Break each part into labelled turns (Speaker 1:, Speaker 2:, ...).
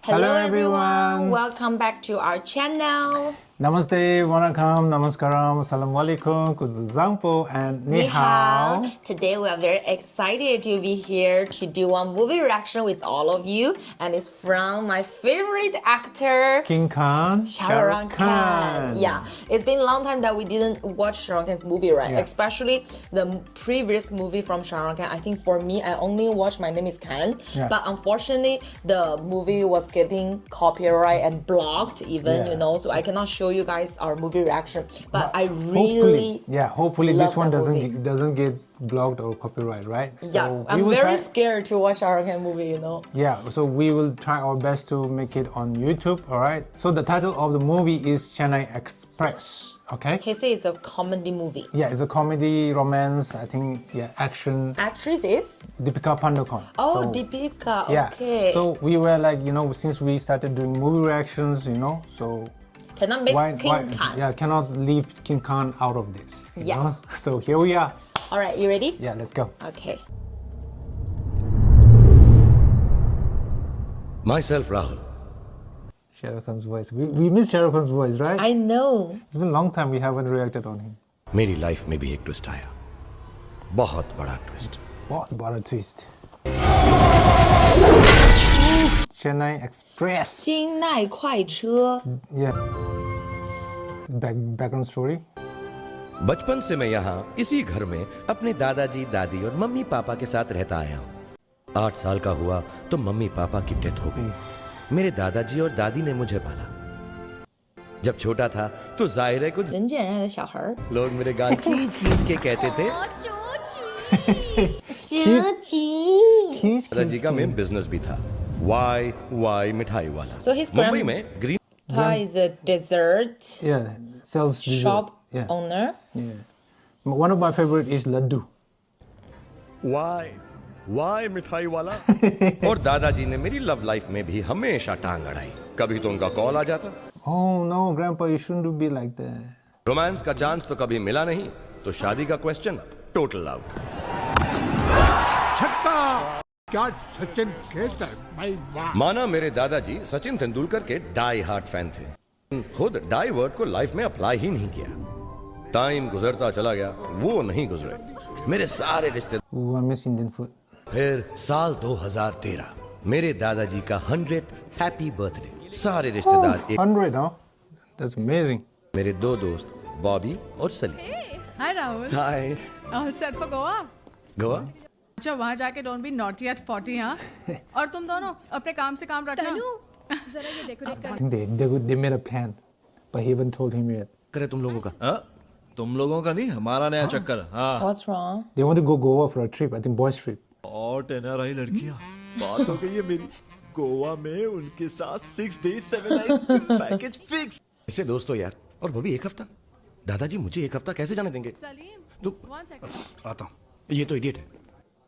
Speaker 1: Hello everyone.
Speaker 2: Welcome back to our channel.
Speaker 1: Namaste, Wanakam, Namaskaram, Assalamualaikum, Kuzuzangpo, and Ni Hao.
Speaker 2: Today we are very excited to be here to do one movie reaction with all of you, and it's from my favorite actor,
Speaker 1: King Khan,
Speaker 2: Shah Rukh Khan. Yeah, it's been a long time that we didn't watch Shah Rukh Khan's movie, right?
Speaker 1: Yeah.
Speaker 2: Especially the previous movie from Shah Rukh Khan. I think for me, I only watched My Name Is Khan,
Speaker 1: Yeah.
Speaker 2: but unfortunately, the movie was getting copyright and blocked even,
Speaker 1: Yeah.
Speaker 2: so I cannot show you guys our movie reaction. But I
Speaker 1: Hopefully,
Speaker 2: really
Speaker 1: hopefully
Speaker 2: love
Speaker 1: this one
Speaker 2: that movie.
Speaker 1: doesn't get blocked or copyright, right?
Speaker 2: Yeah,
Speaker 1: So we
Speaker 2: I'm
Speaker 1: will
Speaker 2: very
Speaker 1: try-
Speaker 2: scared to watch Shah Rukh Khan movie,
Speaker 1: Yeah, so we will try our best to make it on YouTube, all right? So the title of the movie is Chennai Express, okay?
Speaker 2: He says it's a comedy movie.
Speaker 1: Yeah, it's a comedy, romance, I think, action.
Speaker 2: Actress is?
Speaker 1: Deepika Padukone.
Speaker 2: Oh,
Speaker 1: So,
Speaker 2: Deepika,
Speaker 1: yeah.
Speaker 2: okay.
Speaker 1: So we were like, since we started doing movie reactions, so
Speaker 2: Cannot make King Khan.
Speaker 1: yeah, cannot leave King Khan out of this. you
Speaker 2: Yeah.
Speaker 1: know? So here we are.
Speaker 2: All right, you ready?
Speaker 1: Yeah, let's go.
Speaker 2: Okay.
Speaker 3: Myself, Rahul.
Speaker 1: Shah Rukh Khan's voice. We miss Shah Rukh Khan's voice, right?
Speaker 2: I know.
Speaker 1: It's been a long time we haven't reacted on him.
Speaker 3: मेरी life में भी एक twist आया, बहुत बड़ा twist.
Speaker 1: What about a twist? Chennai Express.
Speaker 2: 金奈快车
Speaker 1: Yeah. Background story.
Speaker 3: बचपन से मैं यहाँ इसी घर में अपने दादाजी, दादी और मम्मी पापा के साथ रहता आया हूँ. 8 साल का हुआ तो मम्मी पापा की डेथ हो गई. मेरे दादाजी और दादी ने मुझे पाला. जब छोटा था तो जाहिर है कुछ
Speaker 2: 人见人爱的小孩儿
Speaker 3: लोग मेरे गाल खींच खींच के कहते थे.
Speaker 2: 究极
Speaker 1: He's
Speaker 3: दादाजी का मेन बिजनेस भी था, वाई मिठाई वाला.
Speaker 2: So his
Speaker 3: मुंबई में green
Speaker 2: Pa is a dessert
Speaker 1: yeah, sells dessert.
Speaker 2: shop
Speaker 1: Yeah.
Speaker 2: owner.
Speaker 1: Yeah. One of my favorite is laddu.
Speaker 3: Why मिठाई वाला. और दादाजी ने मेरी लव लाइफ में भी हमेशा टांग अड़ाई. कभी तो उनका कॉल आ जाता.
Speaker 1: Oh no, Grandpa, you shouldn't be like that.
Speaker 3: Romance का चांस तो कभी मिला नहीं, तो शादी का क्वेश्चन टोटल आउट.
Speaker 4: छक्का क्या सचिन खेलता है भाई, वाह.
Speaker 3: माना मेरे दादाजी सचिन तेंदुलकर के डाई हार्ट फैन थे. खुद डाई वर्ड को लाइफ में अप्लाई ही नहीं किया. टाइम गुजरता चला गया, वो नहीं गुजरे. मेरे सारे रिश्ते.
Speaker 1: Ooh, I miss Indian food.
Speaker 3: फिर साल 2013 मेरे दादाजी का 100th हैप्पी बर्थडे. सारे रिश्तेदार एक.
Speaker 1: 100, huh? That's amazing.
Speaker 3: मेरे 2 दोस्त बॉबी और सली.
Speaker 5: Hi Rahul.
Speaker 3: Hi.
Speaker 5: All set for Goa?
Speaker 3: Goa.
Speaker 5: अच्छा वहाँ जाके don't be naughty at 40 हाँ. और तुम दोनों अपने काम से काम रखना. जरा ये decorate
Speaker 1: I think they made a plan, but he haven't told him yet.
Speaker 3: करे तुम लोगों का.
Speaker 6: हाँ? तुम लोगों का नहीं, हमारा नया चक्कर. हाँ.
Speaker 2: What's wrong?
Speaker 1: They want to go Goa for a trip. I think boys trip.
Speaker 6: और NRI लड़कियां. बात हो गई है मेरी. गोवा में उनके साथ 6 days 7 nights पैकेज फिक्स.
Speaker 3: ऐसे दोस्तों यार, और वो भी 1 हफ्ता. दादाजी मुझे 1 हफ्ता कैसे जाने देंगे?
Speaker 5: सलीम.
Speaker 3: तू
Speaker 5: 1 second.
Speaker 6: आता हूँ.
Speaker 3: ये तो इडियट है.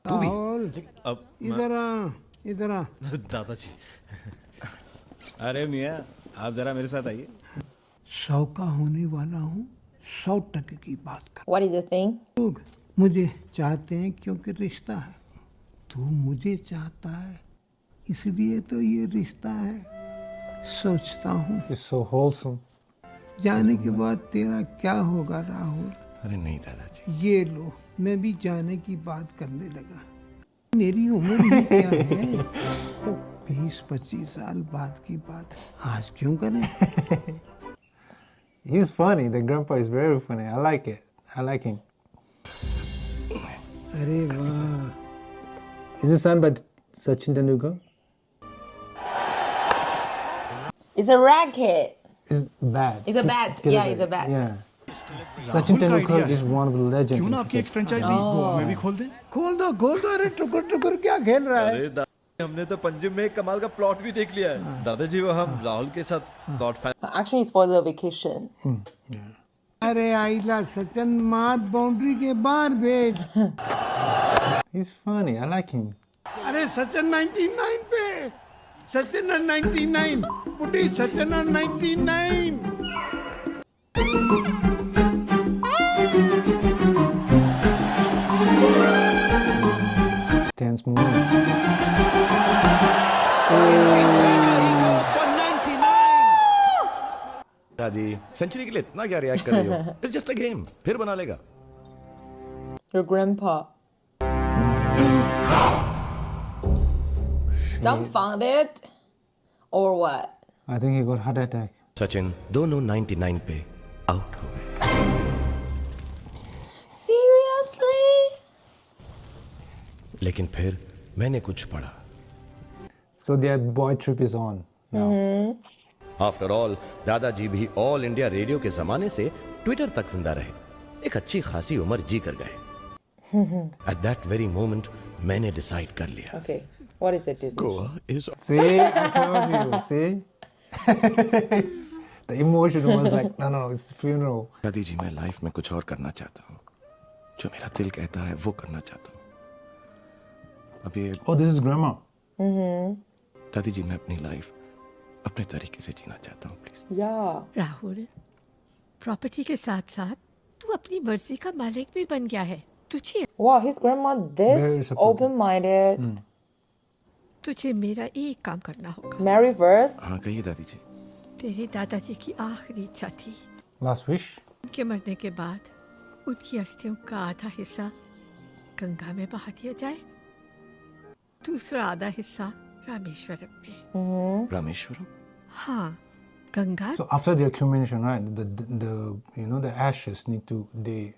Speaker 3: तू भी.
Speaker 4: राहुल
Speaker 6: अब
Speaker 4: इधर आ
Speaker 6: दादाजी. अरे मियाँ, आप जरा मेरे साथ आइए.
Speaker 4: 100 का होने वाला हूँ. 100% की बात कर.
Speaker 2: What is the thing?
Speaker 4: लोग मुझे चाहते हैं क्योंकि रिश्ता है. तू मुझे चाहता है इसलिए तो ये रिश्ता है. सोचता हूँ
Speaker 1: It's so wholesome.
Speaker 4: जाने के बाद तेरा क्या होगा राहुल.
Speaker 3: अरे नहीं दादाजी.
Speaker 4: ये लो, मैं भी जाने की बात करने लगा. मेरी उम्र ही क्या है. 20-25 साल बाद की बात आज क्यों करें.
Speaker 1: He's funny. The grandpa is very funny. I like it. I like him.
Speaker 4: अरे वाह.
Speaker 1: Is it signed by Sachin Tendulkar?
Speaker 2: It's a racket.
Speaker 1: It's bad.
Speaker 2: It's a bat.
Speaker 1: Get
Speaker 2: Yeah,
Speaker 1: it
Speaker 2: it's a
Speaker 1: right.
Speaker 2: bat.
Speaker 1: Yeah. Sachin Tendulkar is one of the legends.
Speaker 6: क्यों ना
Speaker 1: in
Speaker 6: आपकी एक
Speaker 1: cricket.
Speaker 6: Franchise Goa में भी खोल दें?
Speaker 4: खोल दो. अरे टुकुर टुकुर क्या खेल रहा है.
Speaker 6: अरे हमने तो पंजाब में एक कमाल का प्लॉट भी देख लिया है. दादाजी वो हम राहुल के साथ plot
Speaker 2: Actually, it's for the vacation.
Speaker 4: अरे आइला सचिन मात बाउंड्री के बाहर भेज.
Speaker 1: He's funny. I like him.
Speaker 4: अरे सचिन 99 पे. सचिन 99. पुटी सचिन 99.
Speaker 1: Tense moment.
Speaker 3: दादी, सेंचुरी के लिए इतना क्या रिएक्ट कर रही हो? इट्स जस्ट अ गेम, फिर बना लेगा।
Speaker 2: Your grandpa. Dumbfounded? Or what?
Speaker 1: I think he got heart attack.
Speaker 3: Sachin दोनों 99 पे आउट हो गए।
Speaker 2: Seriously?
Speaker 3: लेकिन फिर मैंने कुछ पढ़ा।
Speaker 1: So their boy trip is on now.
Speaker 3: After all दादाजी भी ऑल इंडिया रेडियो के जमाने से ट्विटर तक जिंदा रहे, एक अच्छी खासी उम्र जी कर गए। एट दैट वेरी मोमेंट मैंने डिसाइड कर लिया।
Speaker 2: Okay. What is the decision?
Speaker 3: Goa is
Speaker 1: See, I told you. See, the emotion was like, no, it's funeral.
Speaker 3: दादी जी मैं लाइफ में कुछ और करना चाहता हूँ, जो मेरा दिल कहता है वो करना चाहता हूँ। अब ये
Speaker 1: Oh, this is grandma.
Speaker 3: दादी जी मैं अपनी लाइफ अपने तरीके से जीना चाहता हूँ, प्लीज।
Speaker 2: Yeah.
Speaker 7: राहुल, प्रॉपर्टी के साथ साथ तू अपनी मर्जी का मालिक भी बन गया है।
Speaker 2: Wow, his grandma
Speaker 1: Very
Speaker 2: this
Speaker 1: supportive.
Speaker 2: open-minded.
Speaker 7: तुझे मेरा एक काम करना होगा।
Speaker 2: Mary verse.
Speaker 3: हाँ कहिए दादी जी।
Speaker 7: तेरे दादाजी की आखिरी इच्छा थी
Speaker 1: Last wish.
Speaker 7: उनके मरने के बाद उनकी अस्थियों का आधा हिस्सा गंगा में बहा दिया जाए, दूसरा आधा हिस्सा रामेश्वरम में।
Speaker 3: रामेश्वरम?
Speaker 7: हाँ, Ganga.
Speaker 1: So after their cremation, right? The ashes need to they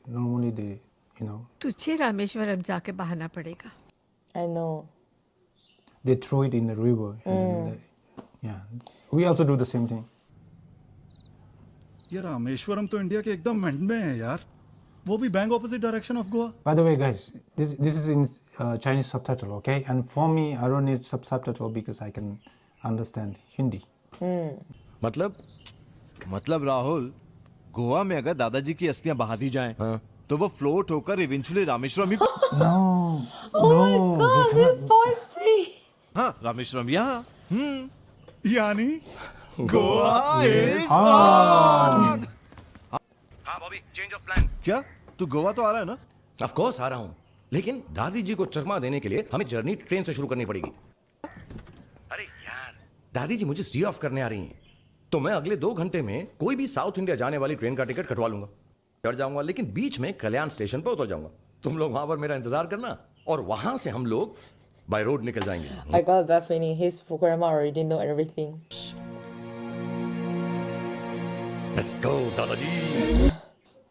Speaker 7: तुझे रामेश्वरम जाके बहाना पड़ेगा।
Speaker 2: I know.
Speaker 1: they throw it in the river. And yeah, we also do the same thing.
Speaker 6: ये रामेश्वरम तो इंडिया के एकदम एंड में है यार, वो भी bank opposite direction of Goa.
Speaker 1: By the way, guys, this is in Chinese subtitle, okay? And for me, I don't need subtitle because I can understand Hindi.
Speaker 6: मतलब राहुल, गोवा में अगर दादाजी की अस्थियां बहा दी जाएं, तो वो फ्लोट होकर eventually Rameswaram he.
Speaker 1: No.
Speaker 2: Oh my God, this boy's free.
Speaker 6: हाँ, रामेश्वरम यहाँ। यानी गोवा इज
Speaker 3: हाँ बॉबी, चेंज ऑफ प्लान।
Speaker 6: क्या तू गोवा तो आ रहा है ना?
Speaker 3: ऑफ कोर्स आ रहा हूँ, लेकिन दादी जी को चकमा देने के लिए हमें जर्नी ट्रेन से शुरू करनी पड़ेगी। अरे यार, दादी जी मुझे सी ऑफ करने आ रही हैं, तो मैं अगले 2 घंटे में कोई भी साउथ इंडिया जाने वाली ट्रेन का टिकट कटवा लूंगा, चढ़ जाऊंगा, लेकिन बीच में कल्याण स्टेशन पर उतर जाऊंगा। तुम लोग वहां पर मेरा इंतजार करना और वहां से हम लोग बाय रोड निकल जाएंगे।
Speaker 2: I got that feeling. His grandma already know everything.
Speaker 3: Let's go दादाजी।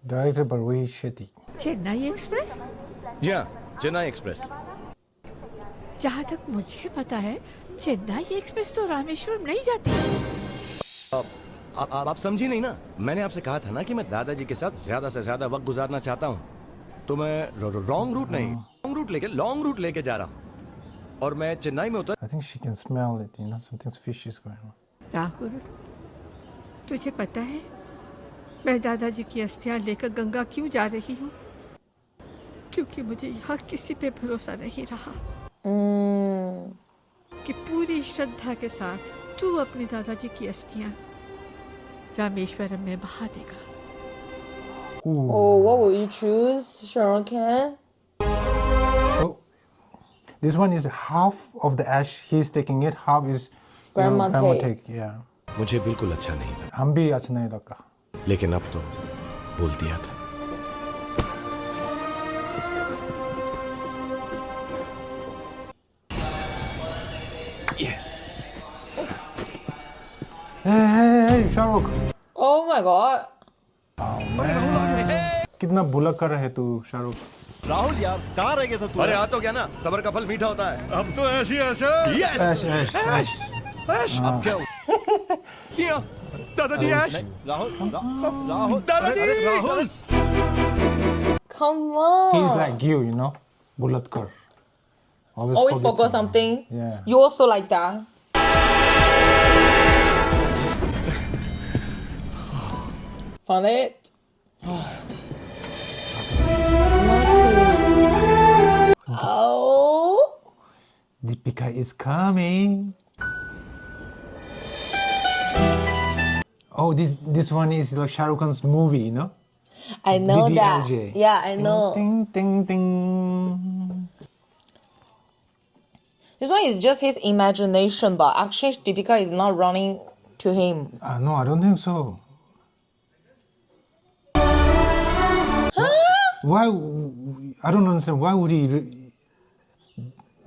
Speaker 1: Directed by Rohit Shetty.
Speaker 7: Chennai express?
Speaker 3: जी हाँ, चेन्नई एक्सप्रेस।
Speaker 7: जहाँ तक मुझे पता है, चेन्नई एक्सप्रेस तो रामेश्वरम नहीं जाती।
Speaker 3: आप समझी नहीं ना, मैंने आपसे कहा था ना कि मैं दादाजी के साथ ज्यादा से ज्यादा वक्त गुजारना चाहता हूँ, तो मैं रॉन्ग रूट नहीं, लॉन्ग रूट लेके जा रहा हूँ, और मैं चेन्नई में उतर।
Speaker 1: I think she can smell it, something fishy is going on.
Speaker 7: Rahul, तुझे पता है मैं दादाजी की अस्थियां लेकर गंगा क्यों जा रही हूँ? क्योंकि मुझे यहाँ किसी पे भरोसा नहीं रहा कि पूरी श्रद्धा के साथ तू अपने दादाजी की अस्थियां रामेश्वरम में बहा देगा।
Speaker 2: Oh, what will you choose, Sharon Khan?
Speaker 1: So this one is half of the ash he's taking it, half is
Speaker 2: Grandma take.
Speaker 1: Yeah.
Speaker 3: मुझे बिल्कुल अच्छा नहीं लगा,
Speaker 1: हम भी अच्छा नहीं लगा,
Speaker 3: लेकिन अब तो बोल दिया था। Yes.
Speaker 1: Hey, Shahrukh,
Speaker 2: Oh my God.
Speaker 1: कितना भुलक कर रहे तू शाहरुख।
Speaker 6: राहुल यार, कहाँ रह गया था तू?
Speaker 3: अरे आ तो क्या ना, सबर का फल मीठा होता है।
Speaker 6: अब तो ऐसी ऐसा।
Speaker 1: ऐश।
Speaker 6: अब क्या
Speaker 3: किया दादाजी? ऐश।
Speaker 6: राहुल
Speaker 3: दादाजी।
Speaker 6: Rahul
Speaker 2: Come on.
Speaker 1: He's like you, Bulatkar.
Speaker 2: Always forgot something.
Speaker 1: Yeah.
Speaker 2: You also like that. Found it? Oh.
Speaker 1: Deepika is coming. Oh, this one is like Shah Rukh Khan's movie,
Speaker 2: I know that.
Speaker 1: DDLJ.
Speaker 2: Yeah, I know.
Speaker 1: Ding, ding, ding.
Speaker 2: This one is just his imagination, but actually Deepika is not running to him.
Speaker 1: No, I don't think so. Why? I don't understand. Why would he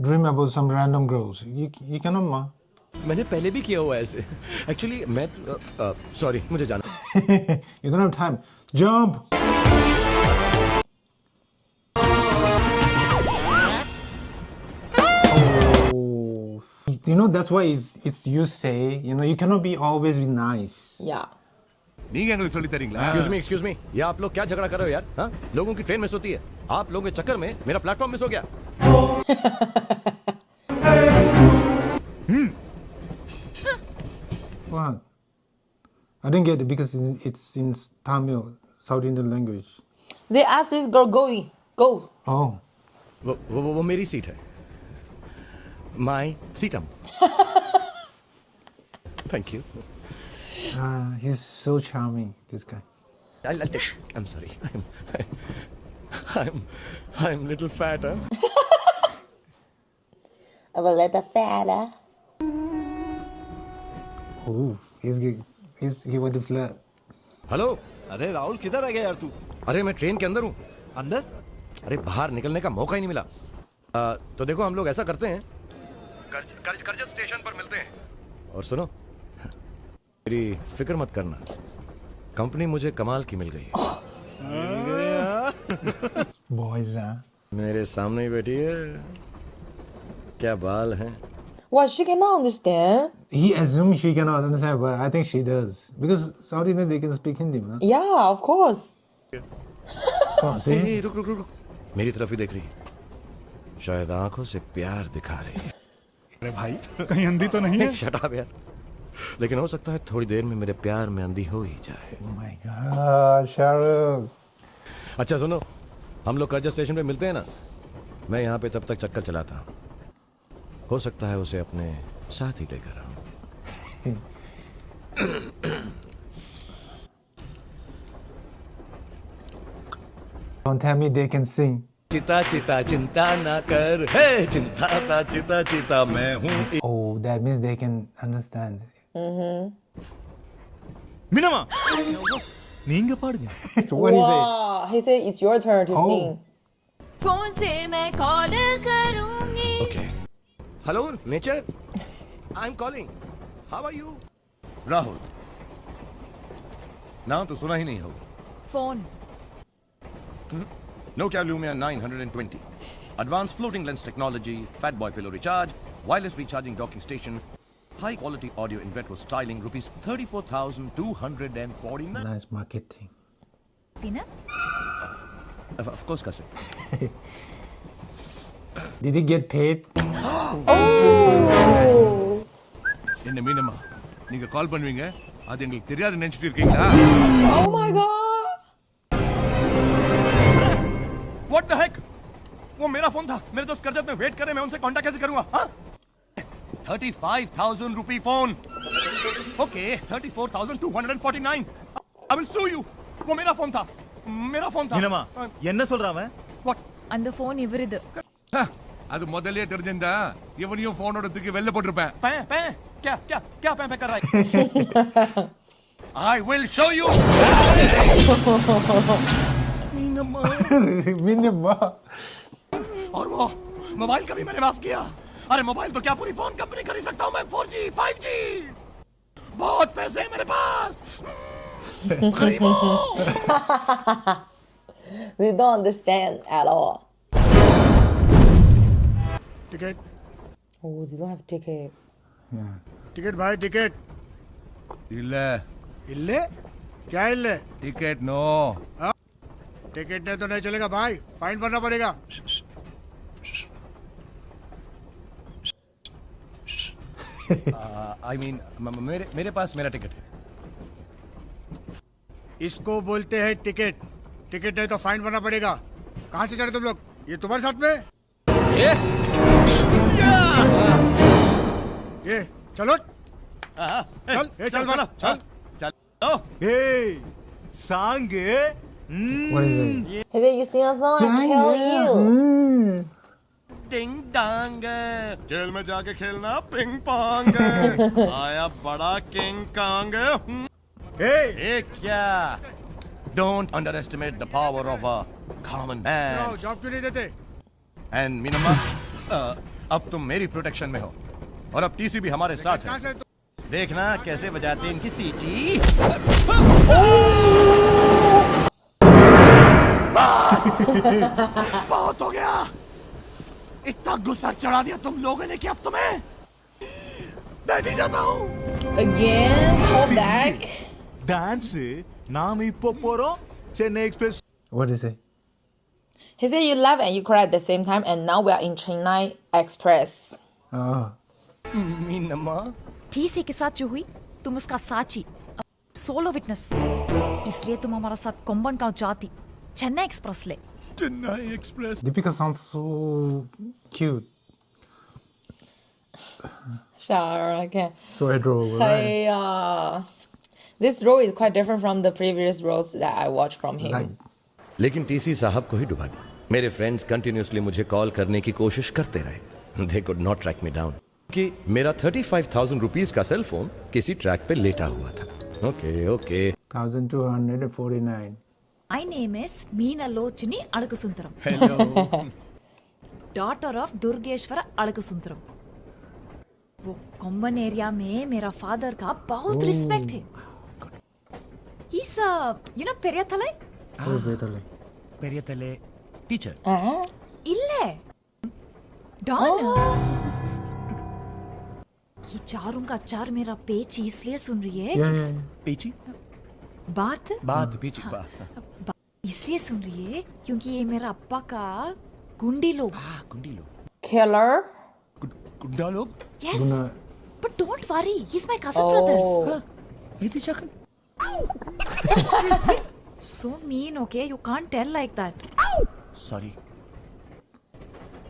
Speaker 1: dream about some random girls? You cannot, ma.
Speaker 3: मैंने पहले भी किया हुआ है ऐसे. Actually, मैं sorry, मुझे जाना.
Speaker 1: You don't have time. Jump. Oh, you know that's why it's you say, you know, you cannot be always be nice.
Speaker 2: Yeah.
Speaker 6: நீங்க எங்களுக்கு சொல்லி தரீங்களா?
Speaker 3: Excuse me. ये आप लोग क्या झगड़ा कर रहे हो यार? हाँ? लोगों की ट्रेन मिस होती है. आप लोगों के चक्कर में मेरा प्लेटफॉर्म मिस हो गया.
Speaker 1: What? I didn't get it because it's in Tamil, South Indian language.
Speaker 2: They asked this girl, go.
Speaker 1: Oh.
Speaker 3: वो मेरी सीट है. My seatum. Thank you.
Speaker 1: He's so charming, this guy.
Speaker 3: I'll take. I'm sorry. I'm little fat, huh?
Speaker 2: A little fatter.
Speaker 1: Oh, he went to flirt.
Speaker 3: Hello.
Speaker 6: अरे राहुल किधर आ गया यार तू?
Speaker 3: अरे मैं ट्रेन के अंदर हूँ.
Speaker 6: अंदर?
Speaker 3: अरे बाहर निकलने का मौका ही नहीं मिला. तो देखो हम लोग ऐसा करते हैं. करजत स्टेशन पर मिलते हैं. और सुनो, मेरी फिक्र मत करना. कंपनी मुझे कमाल की मिल गई है.
Speaker 1: Boys, huh?
Speaker 3: मेरे सामने ही बैठी है. क्या बाल हैं.
Speaker 2: What, she cannot understand?
Speaker 1: He assumes she cannot understand, but I think she does. Because South Indian, they can speak Hindi, man.
Speaker 2: Yeah, of course.
Speaker 1: Oh, see?
Speaker 3: रुक. मेरी तरफ ही देख रही. शायद आंखों से प्यार दिखा रही है.
Speaker 6: अरे भाई कहीं अंधी तो नहीं है?
Speaker 3: शट अप यार. लेकिन हो सकता है थोड़ी देर में मेरे प्यार में अंधी हो ही जाए.
Speaker 1: Oh my God, Shahrukh.
Speaker 3: अच्छा सुनो, हम लोग करजा स्टेशन पे मिलते हैं ना. मैं यहाँ पे तब तक चक्कर चलाता हूँ. हो सकता है उसे अपने साथ ही लेकर आऊं.
Speaker 1: Don't tell me they can sing.
Speaker 6: चिता चिता चिंता ना कर है चिंता चिता मैं हूँ.
Speaker 1: Oh, that means they can understand.
Speaker 6: मिनमा நீங்க பாடுங்க.
Speaker 1: What is it?
Speaker 2: Wow, he said it's your turn to
Speaker 1: Oh.
Speaker 2: sing.
Speaker 8: Phone से मैं कॉल करूंगी.
Speaker 3: Okay. Hello nature. I am calling. How are you.
Speaker 6: Rahul नाम तो सुना ही नहीं होगा.
Speaker 8: Phone.
Speaker 3: Nokia Lumia 920. Advanced floating lens technology, fat boy pillow recharge, wireless recharging docking station, high quality audio in retro styling, rupees 34,249.
Speaker 1: Nice marketing.
Speaker 8: ना?
Speaker 3: Of course, Kasim.
Speaker 1: Did he get paid?
Speaker 6: என்ன மீனம்மா நீங்க கால் பண்ணுவீங்க அது எங்களுக்கு தெரியாது நினைச்சிட்டு இருக்கீங்களா?
Speaker 2: Oh my god.
Speaker 3: What the heck? वो मेरा फोन था. मेरे दोस्त करजत में वेट कर रहे. मैं उनसे कांटेक्ट कैसे करूंगा? हाँ? 35,000 rupee phone. Okay, 34,249. I will sue you. वो मेरा फोन था.
Speaker 6: மீனம்மா என்ன சொல்றான்?
Speaker 3: What?
Speaker 8: அந்த போன் இவருது.
Speaker 6: அது முதல்லயே தெரிஞ்சிருந்தா இவனையும் போனோட தூக்கி வெளில போட்டுருப்பேன்.
Speaker 3: क्या पैं कर रहा है? I will show you.
Speaker 1: Minimum.
Speaker 3: और वो मोबाइल का भी मैंने माफ किया. अरे मोबाइल तो क्या पूरी फोन कंपनी कर ही सकता हूँ मैं. 4G 5G. बहुत पैसे हैं मेरे पास. गरीबों.
Speaker 2: They don't understand at all.
Speaker 9: Ticket
Speaker 2: Oh, they don't have ticket.
Speaker 9: Ticket भाई टिकट
Speaker 6: இல்ல
Speaker 9: इल्ले क्या इल्ले
Speaker 6: टिकट नो.
Speaker 9: टिकट नहीं तो नहीं चलेगा भाई फाइन भरना पड़ेगा.
Speaker 3: I mean मेरे पास मेरा टिकट है.
Speaker 9: इसको बोलते हैं टिकट. टिकट नहीं तो फाइन भरना पड़ेगा. कहाँ से चले तुम लोग? ये तुम्हारे साथ में ये चलो चल बना चल.
Speaker 6: सांग
Speaker 1: What is it?
Speaker 2: Hey, then you sing a song, I tell you.
Speaker 3: टिंग टांग. जेल में जाके खेलना पिंग पोंग. आया बड़ा किंग कांग.
Speaker 6: ए
Speaker 3: ये क्या Don't underestimate the power of a common man.
Speaker 9: Job क्यों नहीं देते?
Speaker 3: And मीनम्मा, अब तुम मेरी प्रोटेक्शन में हो और अब टीसी भी हमारे साथ
Speaker 9: कहाँ
Speaker 3: है।
Speaker 9: से
Speaker 3: देखना कैसे बजाते हैं इनकी सीटी। बहुत हो गया, इतना गुस्सा चढ़ा दिया तुम लोगों ने कि अब तुम्हें बैठ ही जाता हूँ।
Speaker 2: Again, call back.
Speaker 6: డాన్స్ నామ ఇప్పొపోరో Chennai express
Speaker 1: What is it?
Speaker 2: He said you laugh and you cry at the same time, and now we are in Chennai Express.
Speaker 1: Oh.
Speaker 3: Meenamma,
Speaker 8: TC के साथ जो हुई तुम उसका साची, सोलो विटनेस, इसलिए तुम हमारा साथ कोम्बन गांव जाती, चेन्नई एक्सप्रेस ले।
Speaker 6: Chennai express
Speaker 1: Deepika sounds so cute.
Speaker 2: Sure, okay.
Speaker 1: So adorable, right?
Speaker 2: This role is quite different from the previous roles that I watched from him.
Speaker 1: Like,
Speaker 3: लेकिन टीसी साहब को ही डुबा दी। मेरे फ्रेंड्स कंटिन्यूसली मुझे कॉल करने की कोशिश करते रहे। They could not track me down कि मेरा 35,000 रुपीस का सेल फोन किसी ट्रैक पे लेटा हुआ था। Okay
Speaker 1: 1249.
Speaker 8: My name is Meenalochani Azhagusundaram,
Speaker 3: hello.
Speaker 8: Daughter of Durgeshwara Azhagusundaram. वो कोम्बन एरिया में मेरा फादर का बहुत रिस्पेक्ट है। He's पेरियाथलाई
Speaker 1: Oh, better.
Speaker 3: पेरियतले टीचर।
Speaker 8: इल्ले डॉन। ये चारों का चार मेरा पेच इसलिए सुन रही है,
Speaker 1: Yeah.
Speaker 3: पीची
Speaker 8: बात
Speaker 3: बात पीची बात।
Speaker 8: इसलिए सुन रही है क्योंकि ये मेरा अप्पा का गुंडी लोग।
Speaker 3: कुंडी लोग,
Speaker 2: Killer?
Speaker 3: गुंडा लोग।
Speaker 8: Yes,
Speaker 1: Guna-
Speaker 8: but don't worry, he is my cousin brothers.
Speaker 2: Oh.
Speaker 3: ये थी शकल।
Speaker 8: So mean, okay? You can't tell like that.
Speaker 3: Sorry.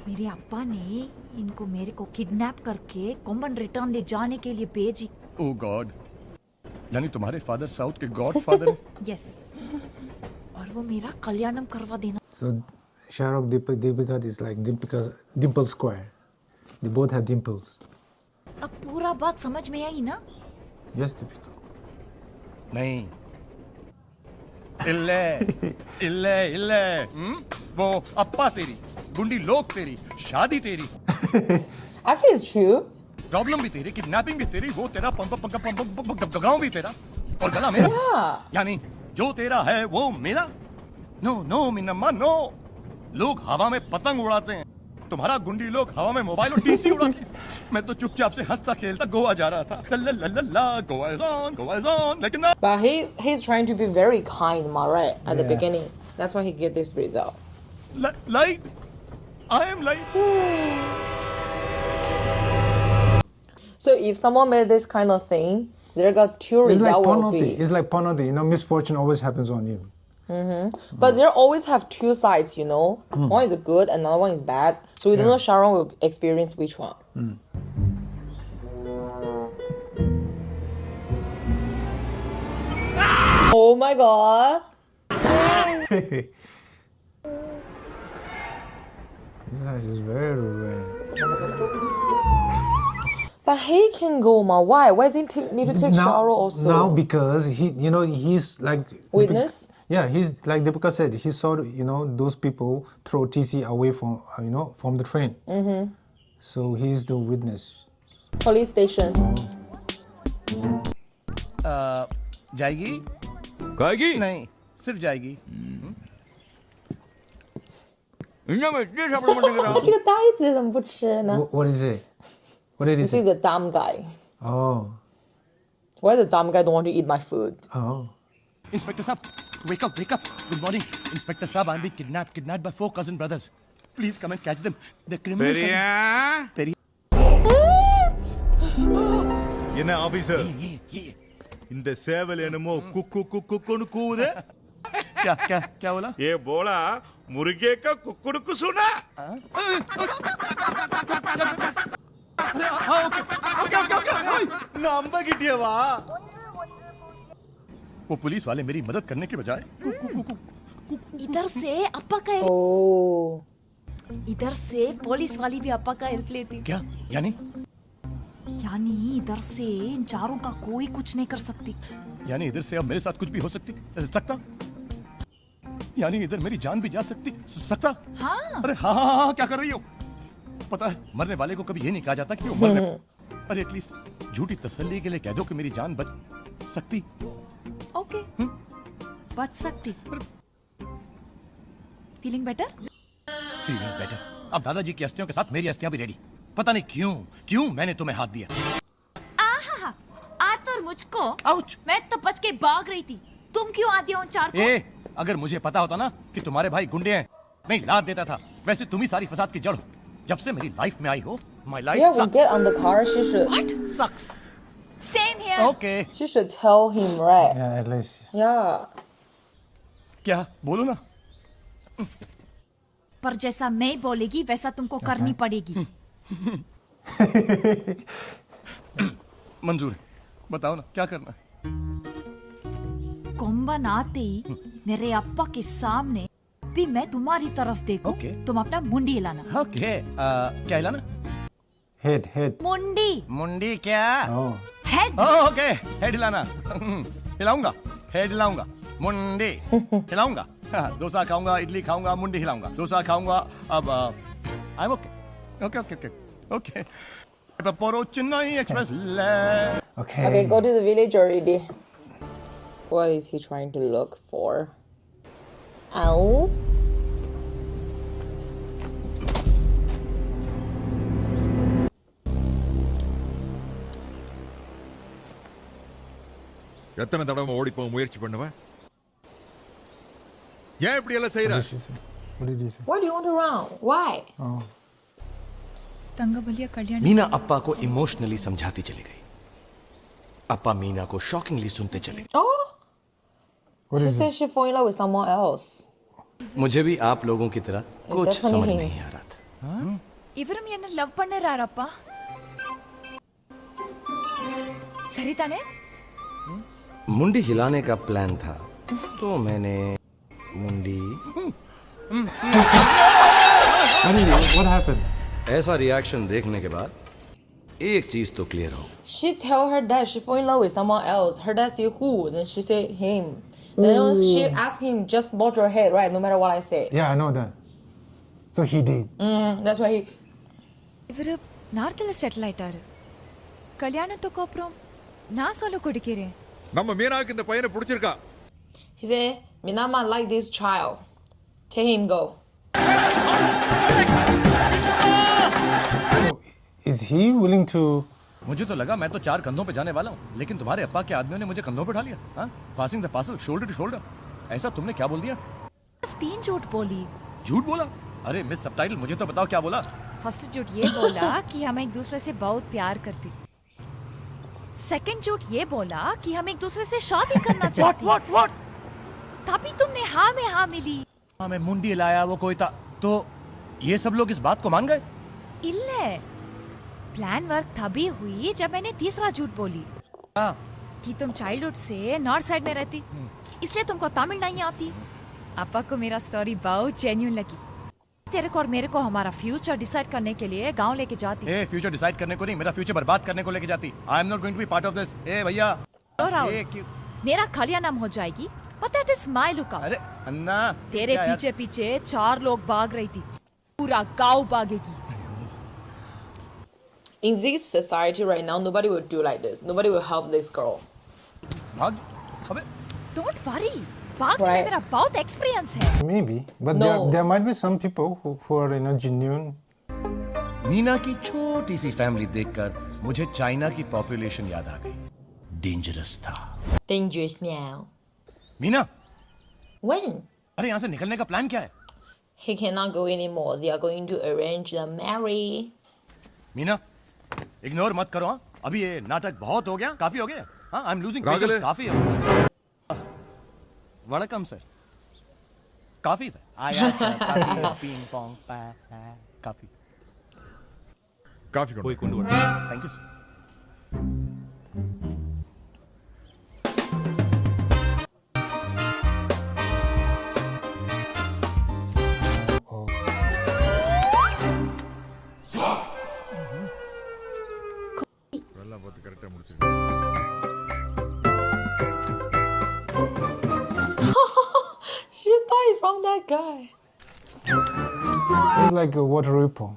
Speaker 8: मेरे अब्बा ने इनको मेरे को किडनैप करके कोम्बन रिटर्न ले जाने के लिए भेजी।
Speaker 3: ओ गॉड, यानी तुम्हारे फादर साउथ के गॉड फादर हैं?
Speaker 8: यस, और वो मेरा कल्याणम करवा देना।
Speaker 1: So Shahrukh, Deepika is like dimple square. They both have dimples.
Speaker 8: अब पूरा बात समझ में आई ना?
Speaker 1: Yes, Deepika.
Speaker 3: नहीं। इल्ले इल्ले इल्ले, वो अप्पा तेरी, गुंडी लोग तेरी, शादी तेरी,
Speaker 2: Actually, it's true.
Speaker 3: प्रॉब्लम भी तेरी, किडनैपिंग भी तेरी, वो तेरा गाँव भी तेरा और गला मेरा।
Speaker 2: Yeah.
Speaker 3: यानी जो तेरा है वो मेरा। No no Meenamma no. लोग हवा में पतंग उड़ाते हैं, तुम्हारा गुंडी लोग हवा में मोबाइल और टीसी उड़ाते हैं। मैं तो चुपचाप से हंसता खेलता गोवा जा रहा था। ला गोवा इज ऑन, लेकिन ना।
Speaker 2: But he's trying to be very kind, ma, right? At the
Speaker 1: Yeah.
Speaker 2: beginning. That's why he get this result.
Speaker 3: Like I am like.
Speaker 2: So if someone made this kind of thing, there got two
Speaker 1: It's like
Speaker 2: result will
Speaker 1: Ponoti.
Speaker 2: be.
Speaker 1: It's like Ponoti. You know, misfortune always happens on you.
Speaker 2: But there always have two sides, you know. One is good, another one is bad. So we don't know Sharon will experience which one. Oh my god.
Speaker 1: This guy is very rare.
Speaker 2: But he can go, ma. Why? Why does he need to take Sharon also?
Speaker 1: Now because he's like
Speaker 2: Witness?
Speaker 1: Yeah, he's like Deepika said. He saw those people throw TC away from from the train. Mm-hmm. So he's the witness.
Speaker 2: Police station.
Speaker 3: जाएगी?
Speaker 6: కాగి
Speaker 3: नहीं, सिर्फ जाएगी।
Speaker 2: 这个呆子怎么不吃呢？
Speaker 1: What is it? What did he
Speaker 2: This
Speaker 1: say?
Speaker 2: is a dumb guy.
Speaker 1: Oh,
Speaker 2: Why the dumb guy don't want to eat my food?
Speaker 1: oh.
Speaker 3: Inspector साहब, wake up, good morning. Inspector साहब, I'm being kidnapped by 4 cousin brothers. Please come and catch them. The criminals.
Speaker 6: என்ன officer இந்த சேவல் என்னமோ குக்கு குக்குன்னு கூவுதே
Speaker 3: क्या बोला?
Speaker 6: ये बोला मुर्गे का कुकुड़कु सुना
Speaker 3: नंबर किटिया वाह। वो पुलिस वाले मेरी मदद करने के बजाय
Speaker 8: इधर से अप्पा का
Speaker 2: Oh.
Speaker 8: इधर से पुलिस वाली भी अप्पा का हेल्प लेती।
Speaker 3: क्या यानी
Speaker 8: इधर से इन चारों का कोई कुछ नहीं कर सकती।
Speaker 3: इधर से अब मेरे साथ कुछ भी हो सकता?
Speaker 6: यानी इधर मेरी जान भी जा सकता?
Speaker 8: हाँ।
Speaker 6: अरे हाँ, क्या कर रही हो? पता है मरने वाले को कभी ये नहीं कहा जाता कि वो मर गया। अरे एटलीस्ट झूठी तसल्ली के लिए कह दो कि मेरी जान बच सकती।
Speaker 8: ओके, बच सकती। Feeling better?
Speaker 6: Feeling better. अब दादाजी की अस्थियों के साथ मेरी अस्थियां भी रेडी। पता नहीं क्यों मैंने तुम्हें हाथ दिया।
Speaker 8: आहा, आज और मुझको।
Speaker 6: आउच।
Speaker 8: मैं तो बच के भाग रही थी, तुम क्यों आती हो उन चार को?
Speaker 6: अगर मुझे पता होता ना कि तुम्हारे भाई गुंडे हैं, मैं लाद देता था। वैसे तुम ही सारी फसाद की जड़ हो। जब से मेरी लाइफ में आई हो, my life
Speaker 2: Yeah, we
Speaker 6: sucks.
Speaker 2: get on the car. She should.
Speaker 8: What?
Speaker 6: Sucks.
Speaker 8: Same here.
Speaker 6: Okay.
Speaker 2: She should tell him, right?
Speaker 1: Yeah, at least.
Speaker 2: Yeah.
Speaker 6: क्या बोलो ना?
Speaker 8: पर जैसा मैं बोलेगी वैसा तुमको करनी पड़ेगी।
Speaker 6: मंजूर है। बताओ ना क्या करना है?
Speaker 8: कोम्बन आते ही मेरे अप्पा के सामने भी मैं तुम्हारी तरफ देखूं,
Speaker 6: Okay.
Speaker 8: तुम अपना मुंडी हिलाना।
Speaker 6: ओके, क्या हिलाना?
Speaker 1: Head.
Speaker 6: मुंडी क्या?
Speaker 1: Oh.
Speaker 8: हेड।
Speaker 6: ओके, हेड हिलाना। हिलाऊंगा, हेड हिलाऊंगा, मुंडी हिलाऊंगा। डोसा खाऊंगा, इडली खाऊंगा, मुंडी हिलाऊंगा। डोसा खाऊंगा। अब I am okay. Sapporo Chennai Express.
Speaker 1: Okay.
Speaker 2: Okay, go to the village already. What is he trying to look for? Ow.
Speaker 10: எத்தனை தடவை ஓடி போக முயற்சி பண்ணுவேன்? ஏன் இப்படி எல்லாம் செய்யற?
Speaker 1: What did he say?
Speaker 2: Why do you want to run? Why?
Speaker 1: Oh.
Speaker 8: तंगबलिया कल्याण।
Speaker 3: मीना अप्पा को इमोशनली समझाती चली गई। अप्पा मीना को शॉकिंगली सुनते चले गए।
Speaker 2: Oh,
Speaker 1: What
Speaker 2: she
Speaker 1: is
Speaker 2: said
Speaker 1: it?
Speaker 2: she fall in love with someone else.
Speaker 3: मुझे भी आप लोगों की तरह कुछ
Speaker 2: definitely
Speaker 3: समझ
Speaker 2: him.
Speaker 3: नहीं आ रहा था।
Speaker 8: इवरम என்ன லவ் பண்ணறாரப்பா? சரிதானே?
Speaker 3: मुंडी हिलाने का प्लान था तो मैंने मुंडी
Speaker 1: What happened?
Speaker 3: ऐसा रिएक्शन देखने के बाद एक चीज तो क्लियर हो।
Speaker 2: She tell her dad she fall in love with someone else. Her dad say who? Then she say him. Then she ask him just nod your head, right? No matter what I say.
Speaker 1: Yeah, I know that. So he did.
Speaker 2: That's why he.
Speaker 8: இவரு நார்த்ல settle ஆயிட்டாரு. கல்யாணத்துக்கு அப்புறம் நான் சொல்ல கொடுக்கிறேன்.
Speaker 10: நம்ம மீனாக்கு இந்த பையனை பிடிச்சிருக்கா?
Speaker 2: He say Minama like this child. Tell him go.
Speaker 1: So, is he willing to?
Speaker 6: मुझे तो लगा मैं तो 4 कंधों पे जाने वाला हूँ, लेकिन तुम्हारे अप्पा के आदमियों ने मुझे कंधों पे उठा लिया। हाँ, passing the parcel, shoulder to shoulder. ऐसा तुमने क्या बोल दिया?
Speaker 8: 3 झूठ बोली।
Speaker 6: झूठ बोला? अरे मिस सबटाइटल, मुझे तो बताओ क्या बोला?
Speaker 8: फर्स्ट झूठ ये बोला कि हम एक दूसरे से बहुत प्यार करते। सेकंड झूठ ये बोला कि हम एक दूसरे से शादी करना चाहते।
Speaker 6: What?
Speaker 8: तभी तुमने हाँ में हाँ मिली।
Speaker 6: हाँ, मैं मुंडी लाया, वो कोई था। तो ये सब लोग इस बात को मान गए?
Speaker 8: इल्ले प्लान वर्क तभी हुई जब मैंने तीसरा झूठ बोली
Speaker 6: हाँ।
Speaker 8: कि तुम चाइल्डहुड से नॉर्थ साइड में रहती, इसलिए तुमको तमिल नहीं आती। पापा को मेरा स्टोरी बहुत जेन्युइन लगी। तेरे को और मेरे को हमारा फ्यूचर डिसाइड करने के लिए गांव लेके जाती।
Speaker 6: फ्यूचर डिसाइड करने को नहीं, मेरा फ्यूचर बर्बाद करने को लेके जाती। I am not going to be part of this. भैया
Speaker 8: और आओ,
Speaker 6: ये क्यों?
Speaker 8: मेरा कल्याणम हो जाएगी, but that is my lookout।
Speaker 6: अरे अन्ना,
Speaker 8: तेरे
Speaker 6: क्या यार?
Speaker 8: पीछे पीछे 4 लोग भाग रही थी, पूरा गांव भागेगी।
Speaker 2: In this society right now, nobody will do like this. Nobody will help this girl.
Speaker 6: भाग? अबे
Speaker 8: Don't worry, भागने में
Speaker 2: Right.
Speaker 8: मेरा बहुत एक्सपीरियंस है।
Speaker 1: Maybe, but
Speaker 2: No.
Speaker 1: there might be some people who are genuine.
Speaker 6: Meena की छोटी सी फैमिली देखकर मुझे चाइना की पॉपुलेशन याद आ गई। डेंजरस था।
Speaker 2: Dangerous now.
Speaker 6: मीना,
Speaker 2: When?
Speaker 6: अरे यहाँ से निकलने का प्लान क्या है?
Speaker 2: He cannot go anymore. They are going to arrange the marry.
Speaker 6: Meena, ignore मत करो। हाँ, अभी ये नाटक बहुत हो गया, काफी हो गया। हाँ, आई एम लूजिंग
Speaker 10: रागले।
Speaker 6: पेशेंस, काफी है। वड़कम सर। काफी सर। आया सर, काफी, पिंग पोंग काफी।
Speaker 10: காஃபி
Speaker 6: कोई
Speaker 10: கொண்டு
Speaker 6: कुंडू। Thank you sir.
Speaker 10: எல்லாம் பார்த்து கரெக்டா முடிச்சிருக்கேன்.
Speaker 2: She started from that guy.
Speaker 1: It's like a water ripple.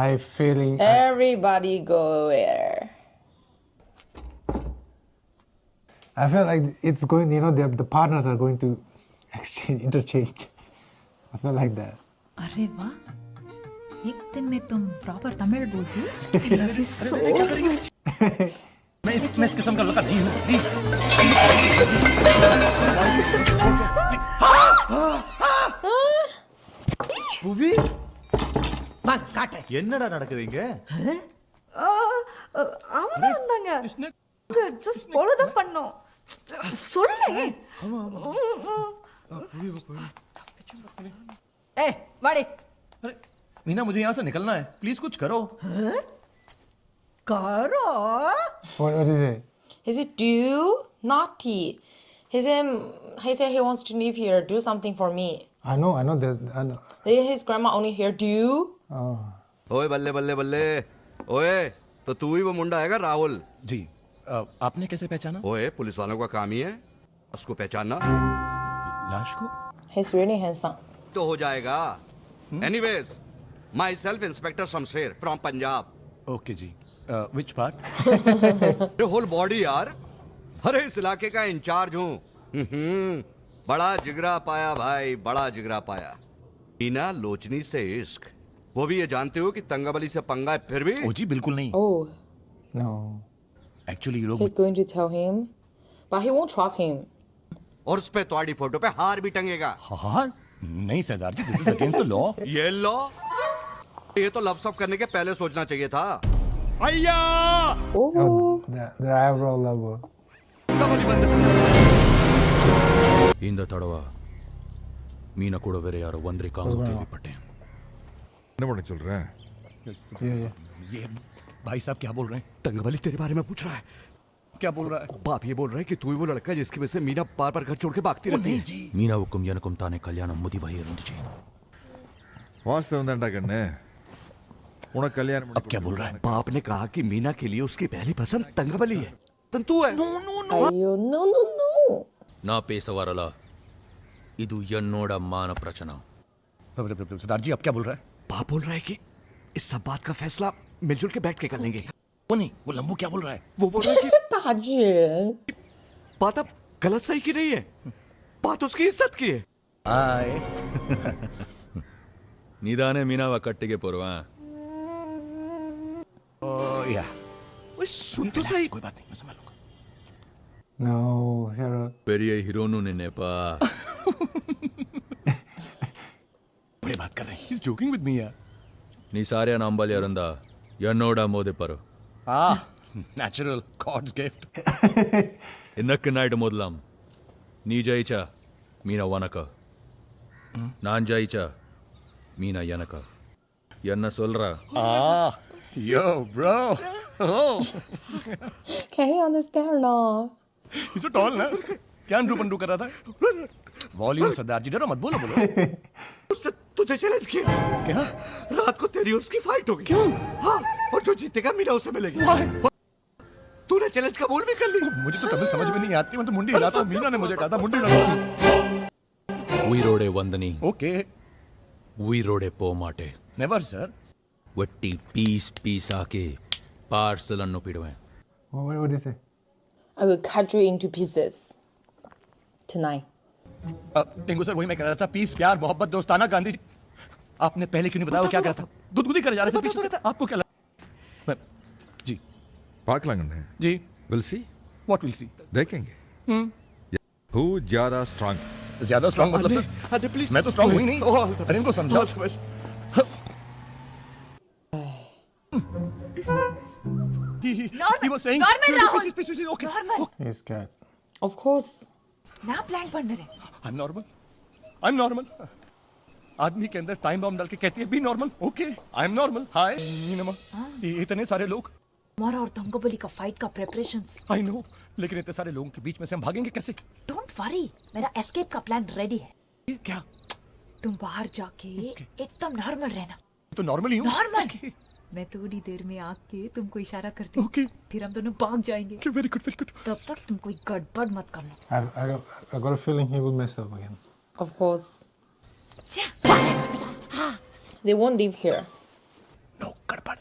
Speaker 1: I feeling.
Speaker 2: Everybody go where?
Speaker 1: I feel like it's going. You know, the partners are going to interchange. I feel like that.
Speaker 8: अरे वाह, एक दिन में तुम proper Tamil बोलती हो।
Speaker 6: मैं इस किस्म का लड़का नहीं हूँ प्लीज।
Speaker 9: புவி
Speaker 6: என்னடா நடக்குதுங்க?
Speaker 11: அவதான் வந்தாங்க. ஜஸ்ட் ஃபாலோ தான் பண்ணோம். சொல்லு. ए वाड़े.
Speaker 6: अरे मीना, मुझे यहाँ से निकलना है, प्लीज कुछ करो।
Speaker 11: करो.
Speaker 1: What is it?
Speaker 2: He said, do naughty. He said he wants to live here. Do something for me.
Speaker 1: I know that. I know.
Speaker 2: His grandma only here. Do.
Speaker 1: Oh.
Speaker 3: ओए बल्ले बल्ले बल्ले, ओए तो तू ही वो मुंडा हैगा राहुल?
Speaker 6: जी, आपने कैसे पहचाना?
Speaker 3: ओए पुलिस वालों का काम ही है उसको पहचानना।
Speaker 6: लाश को?
Speaker 2: He's really handsome.
Speaker 3: तो हो जाएगा। Anyways, myself inspector Shamsher from Punjab.
Speaker 6: Okay जी, विच पार्ट?
Speaker 3: होल बॉडी यार, अरे इस इलाके का इंचार्ज हूँ। बड़ा जिगरा पाया भाई, बड़ा जिगरा पाया। बिना लोचनी से इश्क, वो भी ये जानते हो कि तंगाबली से पंगा है फिर भी?
Speaker 6: ओ जी बिल्कुल नहीं।
Speaker 2: Oh,
Speaker 1: No.
Speaker 6: एक्चुअली लोग
Speaker 2: he's going to tell him, but he won't trust him.
Speaker 3: और उस पे तुम्हारी फोटो पे हार भी टंगेगा।
Speaker 6: हाँ नहीं सरदार जी, this is against the law.
Speaker 3: ये लॉ? ये तो लव सब करने के पहले सोचना चाहिए था।
Speaker 6: अय्या!
Speaker 2: Oh,
Speaker 1: The eyebrow level.
Speaker 12: இந்த தடவை மீனை கூட வேற யாரோ வந்திருக்காங்க கேள்விப்பட்டேன்.
Speaker 10: என்ன பண்ண சொல்ற?
Speaker 1: Yeah.
Speaker 6: ये भाई साहब क्या बोल रहे हैं?
Speaker 3: तंगाबली तेरे बारे में पूछ रहा है।
Speaker 6: क्या बोल रहा है?
Speaker 3: बाप ये बोल रहा है कि तू ही वो लड़का है जिसकी वजह से मीना बार बार घर छोड़ के भागती रहती है।
Speaker 12: மீனாவுக்கும் எனக்கும் தானே கல்யாணம் முடிவாகி இருந்துச்சு.
Speaker 10: வாஸ்தவம் தான்டா கண்ணு. உனக்கு கல்யாணம்
Speaker 6: अब क्या बोल रहा है?
Speaker 3: बाप ने कहा कि मीना के लिए उसकी पहली पसंद तंगाबली है। तंतु है।
Speaker 2: Ayo, no.
Speaker 12: நான் பேச வரல, இது என்னோட மான பிரச்சனை.
Speaker 6: सरदार जी अब क्या बोल रहा है?
Speaker 3: बाप बोल रहा है कि इस सब बात का फैसला मिलजुल के बैठ के कर लेंगे।
Speaker 6: वो नहीं, वो लंबू क्या बोल रहा है?
Speaker 3: वो बोल रहा है कि
Speaker 2: 大巨人.
Speaker 3: बात अब गलत सही की नहीं है, बात उसकी इज्जत की है।
Speaker 6: हाय।
Speaker 12: நீதானே மீனாவை கட்டிக்க போறவன்.
Speaker 6: या
Speaker 3: ओए सुन तो सही।
Speaker 6: कोई बात नहीं, मैं संभाल लूंगा।
Speaker 1: No, hero.
Speaker 12: பெரிய ஹீரோன்னு நினைப்பா.
Speaker 6: बड़ी बात कर रहे हैं। He's joking with me यार।
Speaker 12: நீ சாரியா நம்பலையா இருந்தா என்னோட மோதி பாரு.
Speaker 6: Ah, natural, God's gift.
Speaker 12: எனக்கு நாயிடு மோதலாம். நீ ஜெயிச்சா மீனா உனக்கு, நான் ஜெயிச்சா மீனா எனக்கு. என்ன சொல்ற?
Speaker 6: Ah, yo bro. Oh,
Speaker 2: Can he understand or not?
Speaker 6: he's so tall ना? क्या अंडू पंडू कर रहा था? वॉल्यूम सरदार जी, डरो मत, बोलो बोलो।
Speaker 3: उसने तुझे चैलेंज किया
Speaker 6: क्या?
Speaker 3: रात को तेरी और उसकी फाइट होगी। क्यों? हाँ, और जो जीतेगा मीना उसे मिलेगी। तूने चैलेंज कबूल भी कर ली।
Speaker 6: मुझे तो तमिल समझ में नहीं आती, मैं तो मुंडी हिलाता हूँ। मीना ने मुझे कहा था मुंडी हिलाता।
Speaker 12: உயிரோடே வந்தனி
Speaker 6: ओके,
Speaker 12: உயிரோடே போக மாட்டே.
Speaker 6: Never sir.
Speaker 12: வெட்டி பீஸ் பீஸ் ஆக்கி parcel அனுப்பிடுவேன்.
Speaker 1: What did he say?
Speaker 2: I will cut you into pieces tonight.
Speaker 6: Tingu sir, वही मैं कह रहा था, पीस, प्यार, मोहब्बत, दोस्ताना, गांधी जी। आपने पहले क्यों नहीं बताया वो क्या कह रहा था? गुदगुदी करे जा रहे थे पीछे से। आपको क्या लगा? जी
Speaker 10: பார்க்கலாம் கண்ணு.
Speaker 6: जी,
Speaker 10: We'll see.
Speaker 6: what will see?
Speaker 10: देखेंगे. Who ज्यादा strong?
Speaker 6: ज्यादा स्ट्रांग मतलब सर?
Speaker 3: अरे प्लीज,
Speaker 6: मैं तो स्ट्रांग हुई नहीं। अरे इनको समझाओ। He was saying, please, okay.
Speaker 1: He's scared.
Speaker 2: Of course.
Speaker 8: நான் பிளான் பண்ணுறேன்.
Speaker 6: I'm normal. आदमी के अंदर टाइम बम डाल के कहती है be normal. Okay, I am normal. Hi Meenamma, इतने सारे लोग।
Speaker 8: मोरा और तंगोबली का फाइट का प्रिपरेशंस.
Speaker 6: आई नो, लेकिन इतने सारे लोगों के बीच में से हम भागेंगे कैसे?
Speaker 8: डोंट वरी, मेरा एस्केप का प्लान रेडी है.
Speaker 6: क्या?
Speaker 8: तुम बाहर जाके एकदम नॉर्मल रहना.
Speaker 6: तो नॉर्मल ही हूँ।
Speaker 8: नॉर्मल? मैं थोड़ी देर में आके तुमको इशारा करती हूँ, फिर हम दोनों भाग जाएंगे।
Speaker 6: Very good, very good.
Speaker 8: तब तक तुम कोई गड़बड़ मत करना।
Speaker 1: I got a feeling he will mess up again.
Speaker 2: Of course. They won't live here.
Speaker 6: No, गड़बड़।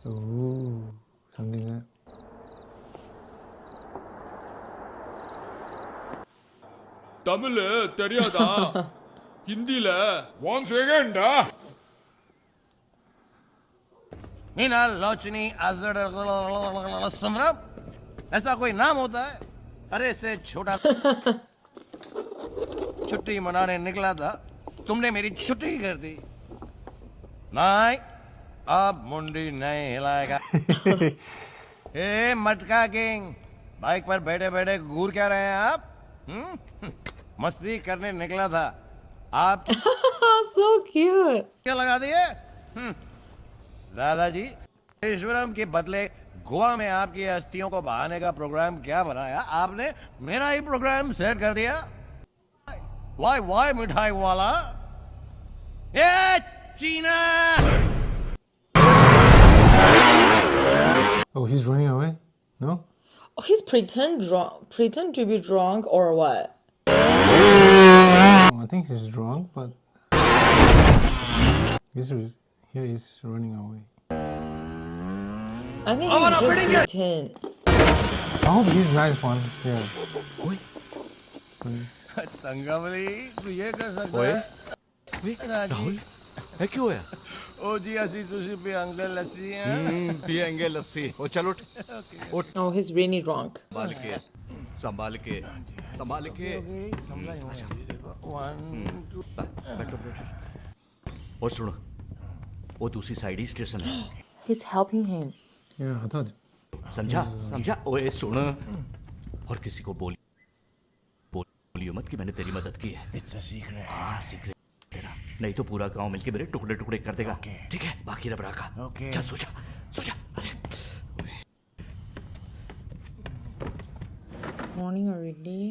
Speaker 1: Ooh, something that.
Speaker 12: தமிழ் தெரியாதா? ஹிந்தில
Speaker 10: One second.
Speaker 6: मीना लोचनी अजड़ सुमरा, ऐसा कोई नाम होता है? अरे से छोटा छुट्टी मनाने निकला था, तुमने मेरी छुट्टी कर दी। नहीं, अब मुंडी नहीं हिलाएगा। ए मटका किंग, बाइक पर बैठे बैठे घूर क्या रहे हैं आप? मस्ती करने निकला था आप।
Speaker 2: So cute.
Speaker 6: क्या लगा दिए? दादाजी, ईश्वरम के बदले गोवा में आपकी अस्थियों को बहाने का प्रोग्राम क्या बनाया? आपने मेरा ही प्रोग्राम सेट कर दिया। वाई मिठाई वाला? ये चीना!
Speaker 1: Oh, he's running away? No?
Speaker 2: Oh, he's pretend to be drunk or what?
Speaker 1: I think he's drunk, but here he's running away.
Speaker 2: I think he's just pretend.
Speaker 1: I hope he's nice one. Yeah.
Speaker 6: Tangawali, तू ये कर सकता है? राहुल,
Speaker 3: है क्यों है?
Speaker 6: ओ जी असी तुझे पियेंगे लस्सी हैं?
Speaker 3: पियेंगे लस्सी। ओ चल उठ।
Speaker 2: Oh, he's really drunk.
Speaker 3: संभाल के। और सुनो, वो दूसरी साइड ही स्टेशन है।
Speaker 2: He's helping him.
Speaker 1: Yeah, I thought.
Speaker 3: समझा? ओए सुन, और किसी को बोलियो मत कि मैंने तेरी मदद की है।
Speaker 6: It's a secret.
Speaker 3: हाँ, सीक्रेट तेरा। नहीं तो पूरा गांव मिलके मेरे टुकड़े टुकड़े कर देगा। ठीक है, बाकी रबड़ा का। चल सो जा। अरे
Speaker 2: Morning already.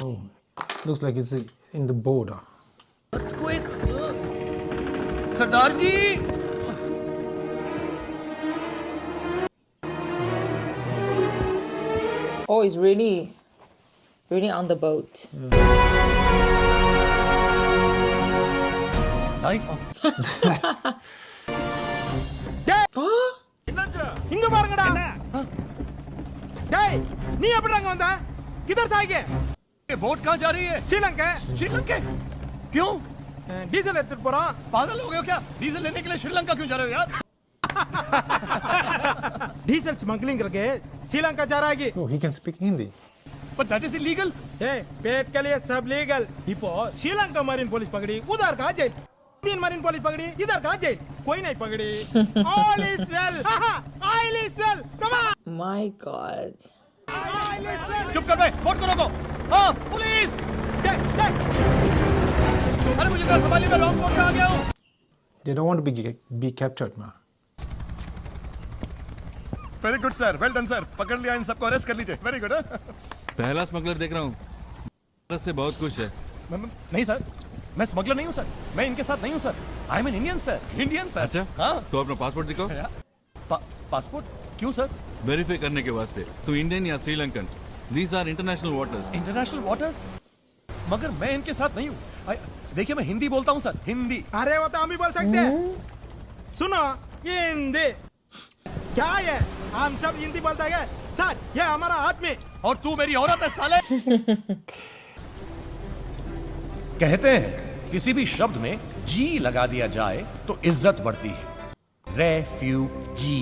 Speaker 1: Oh, looks like it's in the border.
Speaker 6: Sardar ji,
Speaker 2: Oh, he's really on the boat.
Speaker 9: இங்க பாருங்கடா. டேய், நீ எப்படி அங்க வந்த? किधर से आएगे?
Speaker 6: ये बोट कहाँ जा रही है? श्रीलंका? क्यों?
Speaker 9: डीजल எடுத்துட்டு போறோம்.
Speaker 6: पागल हो गए हो क्या? डीजल लेने के लिए श्रीलंका क्यों जा रहे हो यार?
Speaker 9: डीजल स्मगलिंग करके श्रीलंका जा रहा है।
Speaker 1: Oh, he can speak Hindi.
Speaker 6: But that is illegal.
Speaker 9: ए, पेट के लिए सब लीगल। இப்போ श्रीलंका मरीन पुलिस पकड़ी, उधर का जेल। इंडियन मरीन पुलिस पकड़ी, इधर का जेल। कोई नहीं पकड़ी। All is well. All is well. Come on.
Speaker 2: My God.
Speaker 9: All is well.
Speaker 6: चुप कर बे, बोट को रोको। हाँ, पुलिस! अरे मुझे तो संभालिए, मैं रॉन्ग बोट पे आ गया हूँ।
Speaker 1: They don't want to be captured, man.
Speaker 6: Very good sir, well done sir. पकड़ लिया, इन सबको अरेस्ट कर लीजिए। Very good.
Speaker 12: पहला स्मगलर देख रहा हूँ, भारत से बहुत खुश है।
Speaker 6: नहीं सर, मैं स्मगलर नहीं हूँ सर, मैं इनके साथ नहीं हूँ sir. I am an Indian sir. Indian sir.
Speaker 12: अच्छा,
Speaker 6: हाँ।
Speaker 12: तो अपना पासपोर्ट दिखाओ।
Speaker 6: पासपोर्ट क्यों सर?
Speaker 12: वेरीफाई करने के वास्ते। तू इंडियन या Sri Lankan? These are international waters.
Speaker 6: International waters? मगर मैं इनके साथ नहीं हूँ। देखिए, मैं हिंदी बोलता हूँ सर, हिंदी।
Speaker 9: अरे वो तो हम भी बोल सकते हैं। सुनो, हिंदी क्या है? हम सब हिंदी बोलते हैं सर। ये हमारा आदमी
Speaker 6: और तू मेरी औरत है साले। कहते हैं किसी भी शब्द में जी लगा दिया जाए तो इज्जत बढ़ती है। रेफ्यूजी।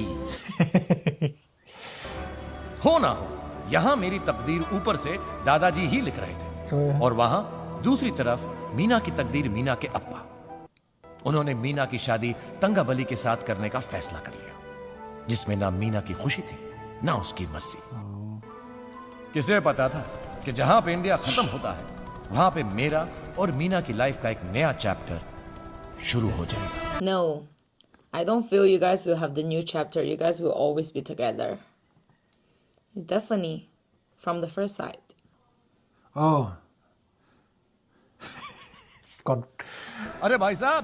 Speaker 6: हो ना हो, यहां मेरी तकदीर ऊपर से दादाजी ही लिख रहे थे, और वहां दूसरी तरफ मीना की तकदीर मीना के अप्पा। उन्होंने मीना की शादी तंगाबली के साथ करने का फैसला कर लिया, जिसमें ना मीना की खुशी थी ना उसकी मर्जी। किसे पता था कि जहां पे इंडिया खत्म होता है, वहां पे मेरा और मीना की लाइफ का एक नया चैप्टर शुरू हो जाएगा।
Speaker 2: No, I don't feel you guys will have the new chapter. You guys will always be together. It's definitely from the first sight.
Speaker 1: Oh, got.
Speaker 6: अरे भाई साहब,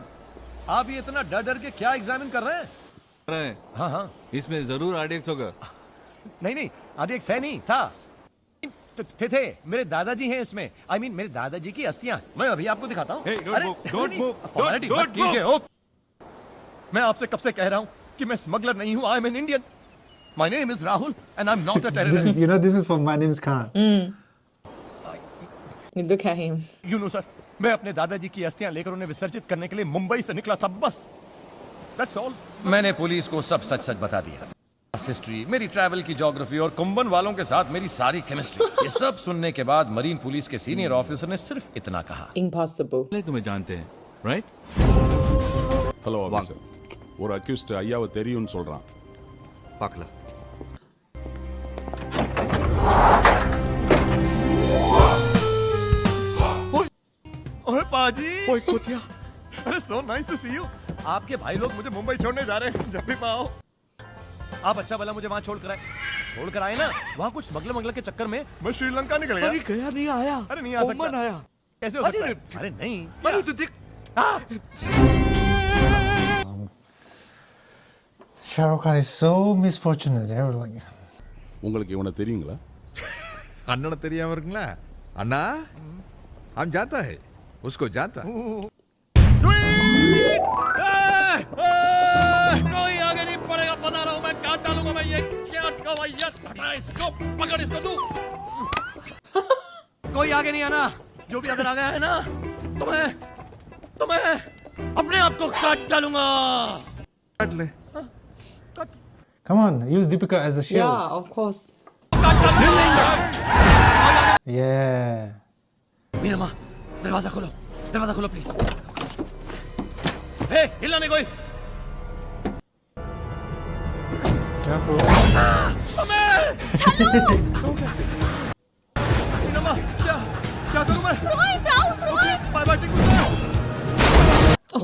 Speaker 6: आप ये इतना डर डर के क्या एग्जामिन कर रहे हैं? हाँ हाँ,
Speaker 12: इसमें जरूर RDX होगा।
Speaker 6: नहीं RDX है नहीं, था थे मेरे दादाजी हैं इसमें। I mean, मेरे दादाजी की अस्थियां। मैं अभी आपको दिखाता हूँ। मैं आपसे कब से कह रहा हूँ कि मैं स्मगलर नहीं हूँ। I am an Indian. My name is Rahul and I'm not a terrorist.
Speaker 1: This is from My Name is Khan.
Speaker 2: Look at him.
Speaker 6: You know, sir, मैं अपने दादाजी की अस्थियां लेकर उन्हें विसर्जित करने के लिए मुंबई से निकला था, बस। That's all. मैंने पुलिस को सब सच बता दिया। हिस्ट्री, मेरी ट्रैवल की ज्योग्राफी और कुंभन वालों के साथ मेरी सारी केमिस्ट्री। ये सब सुनने के बाद मरीन पुलिस के सीनियर ऑफिसर ने सिर्फ इतना कहा,
Speaker 2: Impossible.
Speaker 12: तुम्हें जानते हैं, right?
Speaker 13: ஹலோ ஆஃபீஸர், ஒரு அக்யூஸ்ட் ஐயாவை தெரியும்னு சொல்றான்.
Speaker 14: பார்க்கலாம்.
Speaker 6: ओए पाजी, ओए कोटिया, अरे so nice to see you. आपके भाई लोग मुझे मुंबई छोड़ने जा रहे हैं, जब भी पाओ। आप अच्छा भला मुझे वहाँ छोड़ कर आए ना। वहाँ कुछ स्मगलर के चक्कर में मैं श्रीलंका निकल गया।
Speaker 14: अरे गया नहीं आया।
Speaker 6: अरे नहीं आ सकता।
Speaker 14: आया।
Speaker 6: कैसे हो सकता है? अरे नहीं।
Speaker 14: अरे तो देख।
Speaker 1: Shah Rukh Khan is so misfortunate.
Speaker 13: உங்களுக்கு இவனை தெரியுங்களா?
Speaker 10: அண்ணனை தெரியாம இருக்குங்களா? அண்ணா, हम जानता है, उसको जानता।
Speaker 6: कोई आगे नहीं पड़ेगा, बता रहा हूँ मैं, काट डालूंगा मैं ये। क्या हटा इसको, पकड़ इसको तू। कोई आगे नहीं आना। जो भी अगर आ गया है ना, तो मैं अपने आप को काट डालूंगा।
Speaker 10: काट ले।
Speaker 1: Come on, use Deepika as a shield.
Speaker 2: Yeah, of course.
Speaker 1: Yeah.
Speaker 6: Meena माँ, दरवाजा खोलो प्लीज। हे, हिलना नहीं कोई।
Speaker 1: Careful.
Speaker 6: मीना माँ, क्या करूँ मैं? Bye bye,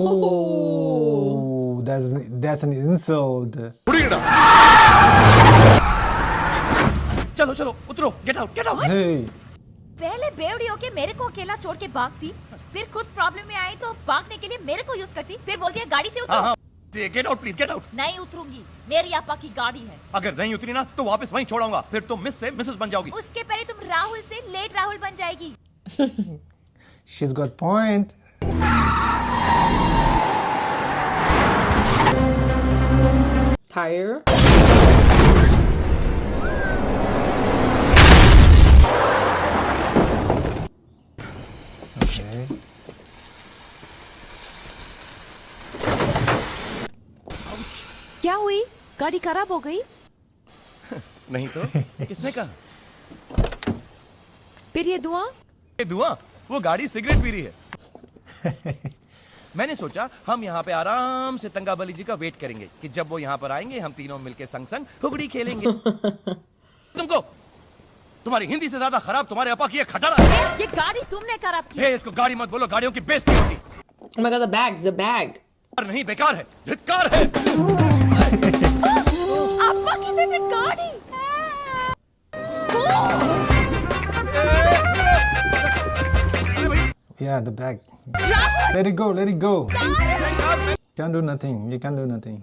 Speaker 1: Oh, that's an insult.
Speaker 6: चलो उतरो, गेट आउट।
Speaker 1: Hey.
Speaker 8: पहले बेवड़ी होके मेरे को अकेला छोड़ के भागती, फिर खुद प्रॉब्लम में आई तो भागने के लिए मेरे को यूज करती, फिर बोलती है गाड़ी से उतरो।
Speaker 6: Get out please, get out.
Speaker 8: नहीं उतरूंगी, मेरी आपा की गाड़ी है।
Speaker 6: अगर नहीं उतरी ना तो वापस वहीं छोड़ाऊंगा, फिर तुम मिस से मिसेस बन जाओगी।
Speaker 8: उसके पहले तुम राहुल से लेट राहुल बन जाएगी।
Speaker 1: She's got point.
Speaker 2: Tire.
Speaker 1: Okay.
Speaker 8: क्या हुई? गाड़ी खराब हो गई?
Speaker 6: नहीं तो किसने कहा?
Speaker 8: फिर ये धुआं?
Speaker 6: वो गाड़ी सिगरेट पी रही है। मैंने सोचा हम यहाँ पे आराम से तंगाबली जी का वेट करेंगे कि जब वो यहाँ पर आएंगे हम तीनों मिलके संग हुगड़ी खेलेंगे। तुम्हारी हिंदी से ज्यादा खराब तुम्हारे अपा की ये खटारा है।
Speaker 8: ये गाड़ी तुमने खराब की।
Speaker 6: इसको गाड़ी मत बोलो, गाड़ियों की बेइज्जती होगी।
Speaker 2: Oh my God, the bag.
Speaker 6: नहीं, बेकार है, धिक्कार है।
Speaker 8: अपा की फेवरेट गाड़ी।
Speaker 1: Yeah, the bag. Let it go. Can't do nothing. You can't do nothing.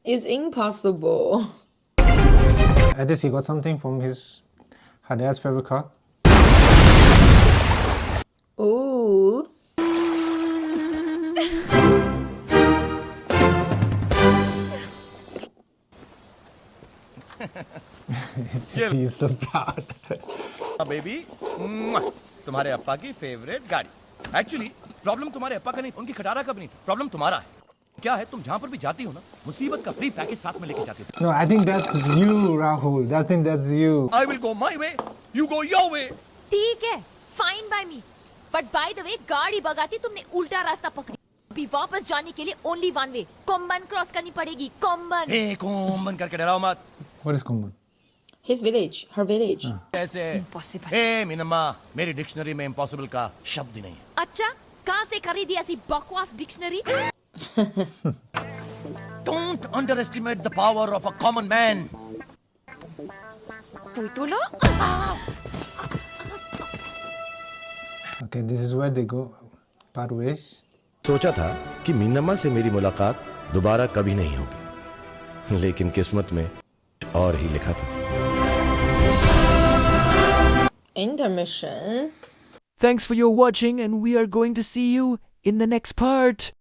Speaker 2: It's impossible.
Speaker 1: At least he got something from her dad's favorite car.
Speaker 2: Ooh.
Speaker 1: He's so proud.
Speaker 6: Baby, तुम्हारे अप्पा की favourite गाड़ी। Actually problem तुम्हारे अप्पा का नहीं, उनकी खटारा का भी नहीं, प्रॉब्लम तुम्हारा है। क्या है, तुम जहाँ पर भी जाती हो ना, मुसीबत का फ्री पैकेज साथ में लेके जाती हो।
Speaker 1: No, I think that's you, Rahul. I think that's you.
Speaker 6: I will go my way, you go your way.
Speaker 8: ठीक है, fine by me. But by the way गाड़ी भगाती तुमने उल्टा रास्ता पकड़ी। अभी वापस जाने के लिए ओनली वन वे, कोम्बन क्रॉस करनी पड़ेगी। कोम्बन।
Speaker 6: कोम्बन करके डराओ मत।
Speaker 1: What is Kumbhan?
Speaker 2: His village, her village.
Speaker 6: कैसे?
Speaker 8: Impossible.
Speaker 6: मीनम्मा, मेरी डिक्शनरी में इम्पॉसिबल का शब्द ही नहीं है।
Speaker 8: अच्छा, कहाँ से खरीदी ऐसी बकवास dictionary?
Speaker 6: Don't underestimate the power of a common man.
Speaker 8: तो लो।
Speaker 1: Okay, this is where they go part ways.
Speaker 3: सोचा था कि मीनम्मा से मेरी मुलाकात दोबारा कभी नहीं होगी, लेकिन किस्मत में और ही लिखा था।
Speaker 2: Intermission.
Speaker 15: Thanks for your watching, and we are going to see you in the next part.